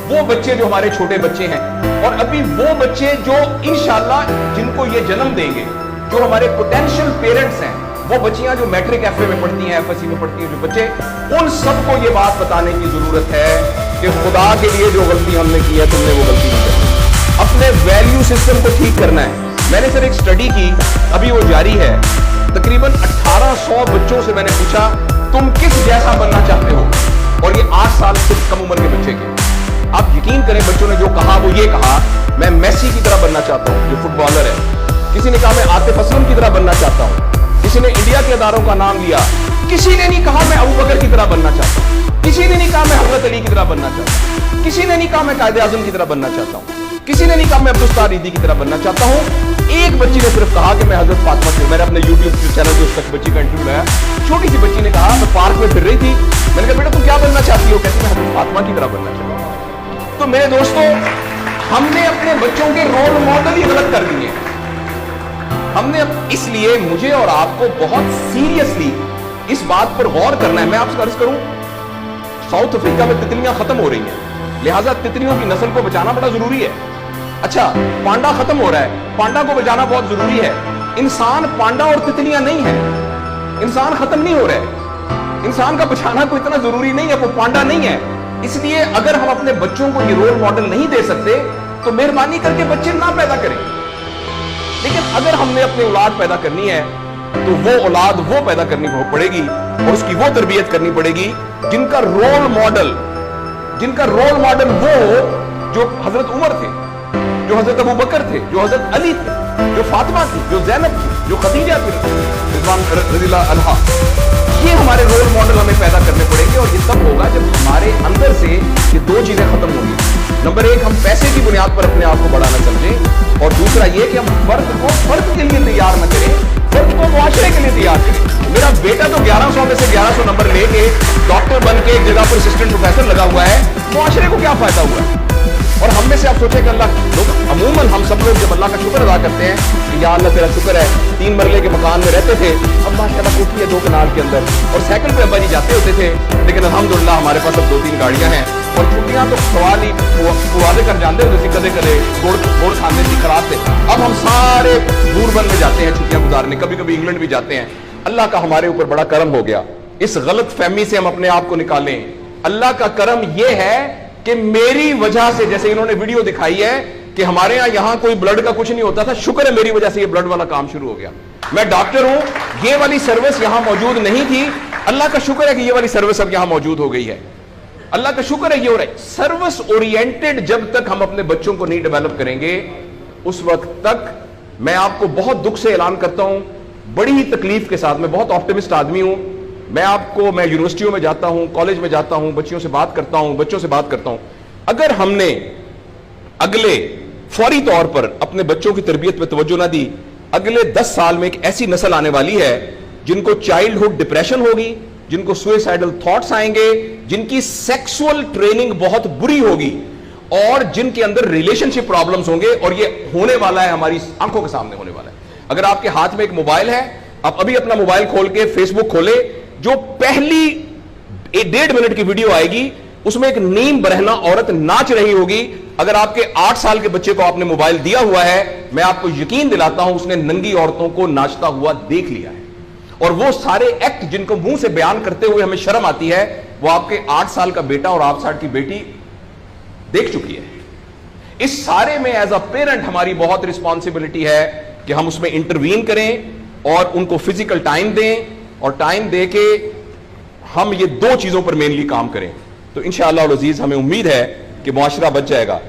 वो बच्चे जो हमारे छोटे बच्चे हैं, और अभी वो बच्चे जो इंशाल्लाह जिनको ये जन्म देंगे, जो हमारे पोटेंशियल पेरेंट्स हैं, वो बच्चियां जो मैट्रिक एफए में पढ़ती हैं, एफएससी में पढ़ती हैं, जो बच्चे, उन सबको ये बात बताने की जरूरत है कि खुदा के लिए जो गलती हमने की है, तुमने वो गलती नहीं करनी। अपने वैल्यू सिस्टम को ठीक करना है। मैंने सर एक स्टडी की, अभी वो जारी है, तकरीबन 1800 बच्चों से मैंने पूछा तुम किस जैसा बनना चाहते हो, और ये 8 साल से कम उम्र के बच्चे के। आप यकीन करें बच्चों ने जो कहा वो ये कहा, मैं मेसी की तरह बनना चाहता हूं, जो फुटबॉलर है। किसी ने कहा मैं आतिफ असलम की तरह बनना चाहता हूं। किसी ने इंडिया के अदारों का नाम लिया। किसी ने नहीं कहा मैं अबू बकर की तरह बनना चाहता हूं। किसी ने नहीं कहा मैं हजरत अली की तरह बनना चाहता हूं। किसी ने नहीं कहा मैं कायदे आजम की तरह बनना चाहता हूं। किसी ने नहीं कहा मैं अब्दुल रीदी की तरह बनना चाहता हूं। एक बच्ची ने सिर्फ कहा कि मैं हजरत फातिमा की। मैंने अपने YouTube चैनल पे उस तक बच्ची का इंटरव्यू लाया। छोटी सी बच्ची ने कहा मैं पार्क में फिर रही थी, मैंने कहा बेटा तुम क्या बनना चाहती हो? कहती मैं हजरत फातिमा की तरह बनना चाहती हूं। तो मेरे दोस्तों, हमने अपने बच्चों के रोल मॉडल ही गलत कर दिए। हमने, इसलिए मुझे और आपको बहुत सीरियसली इस बात पर गौर करना है। मैं आपसे अर्ज करूं, साउथ अफ्रीका में तितलियां खत्म हो रही हैं, लिहाजा तितलियों की नस्ल को बचाना बड़ा जरूरी है। अच्छा, पांडा खत्म हो रहा है, पांडा को बचाना बहुत जरूरी है। इंसान पांडा और तितलियां नहीं है, इंसान खत्म नहीं हो रहा है, इंसान का बचाना कोई इतना जरूरी नहीं है, वो पांडा नहीं है। इसलिए अगर हम अपने बच्चों को ये रोल मॉडल नहीं दे सकते तो मेहरबानी करके बच्चे ना पैदा करें। लेकिन अगर हमने अपनी औलाद पैदा करनी है तो वो औलाद वो पैदा करनी पड़ेगी और उसकी वो तरबियत करनी पड़ेगी जिनका रोल मॉडल वो जो हजरत उमर थे, जो हजरत अबू बकर थे, जो हजरत अली थे, जो फातिमा थी, जो ज़ैनब थी, जो खदीजा थी रिज़वान रज़ियल्लाहु अन्हा। ये हमारे रोल मॉडल हमें पैदा करने पड़ेंगे और ये तब होगा जब हमारे अंदर से ये दो चीजें खत्म होंगी। नंबर एक, हम पैसे की बुनियाद पर अपने आप को बढ़ाना समझें, और दूसरा ये कि हम फर्द को फर्द के लिए तैयार न करें, फर्द को मुआशरे के लिए तैयार करें। मेरा बेटा तो 1100 में से 1100 नंबर लेके डॉक्टर बन के एक जगह पर असिस्टेंट प्रोफेसर लगा हुआ है, मुआशरे को क्या फायदा हुआ? और हम में से आप सोचें कि अल्लाह लोग, अमूमन हम सब लोग जब अल्लाह का शुक्र अदा करते हैं कि या अल्लाह तेरा शुक्र है, 3 मरले के मकान में रहते थे, अब माशाल्लाह कोठी है 2 कनाल के अंदर, और साइकिल पे अब्बा जी जाते होते थे, लेकिन अल्हम्दुलिल्लाह हमारे पास अब 2-3 गाड़ियां हैं, और छुट्टियां तो सवाल ही पुराने कर जानते होते थे, कदे कदे गोड़ खाने की खराब थे। अब हम सारे दूरबन में जाते हैं छुट्टियां गुजारने, कभी कभी इंग्लैंड भी जाते हैं। अल्लाह का हमारे ऊपर बड़ा करम हो गया। इस गलत फहमी से हम अपने आप को निकालें। अल्लाह का करम यह है कि मेरी वजह से, जैसे इन्होंने वीडियो दिखाई है कि हमारे यहां कोई ब्लड का कुछ नहीं होता था, शुक्र है मेरी वजह से ये ब्लड वाला काम शुरू हो गया। मैं डॉक्टर हूं, ये वाली सर्विस यहां मौजूद नहीं थी, अल्लाह का शुक्र है कि ये वाली सर्विस अब यहां मौजूद हो गई है। अल्लाह का शुक्र है ये हो रहा है। सर्विस ओरिएंटेड जब तक हम अपने बच्चों को नहीं डेवलप करेंगे, उस वक्त तक मैं आपको बहुत दुख से ऐलान करता हूं, बड़ी ही तकलीफ के साथ, मैं बहुत ऑप्टिमिस्ट आदमी हूं, मैं यूनिवर्सिटियों में जाता हूं, कॉलेज में जाता हूं, बच्चों से बात करता हूं, बच्चों से बात करता हूं, अगर हमने अगले फौरी तौर पर अपने बच्चों की तरबियत पे तवज्जो ना दी, अगले 10 साल में एक ऐसी नस्ल आने वाली है जिनको चाइल्डहुड डिप्रेशन होगी, जिनको सुइसाइडल थॉट्स आएंगे, जिनकी सेक्सुअल ट्रेनिंग बहुत बुरी होगी, और जिनके अंदर रिलेशनशिप प्रॉब्लम्स होंगे, और ये होने वाला है, हमारी आंखों के सामने होने वाला है। अगर आपके हाथ में एक मोबाइल है, आप अभी अपना मोबाइल खोल के फेसबुक खोले, जो पहली 1.5 मिनट की वीडियो आएगी उसमें एक नीम बरहना औरत नाच रही होगी। अगर आपके 8 साल के बच्चे को आपने मोबाइल दिया हुआ है, मैं आपको यकीन दिलाता हूं उसने नंगी औरतों को नाचता हुआ देख लिया है, और वो सारे एक्ट जिनको मुंह से बयान करते हुए हमें शर्म आती है, वो आपके 8 साल का बेटा और 8 साल की बेटी देख चुकी है। इस सारे में एज अ पेरेंट हमारी बहुत रिस्पॉन्सिबिलिटी है कि हम उसमें इंटरवीन करें और उनको फिजिकल टाइम दें, और टाइम दे के हम ये 2 चीजों पर मेनली काम करें, तो इंशाअल्लाह अज़ीज हमें उम्मीद है कि मुआशरा बच जाएगा।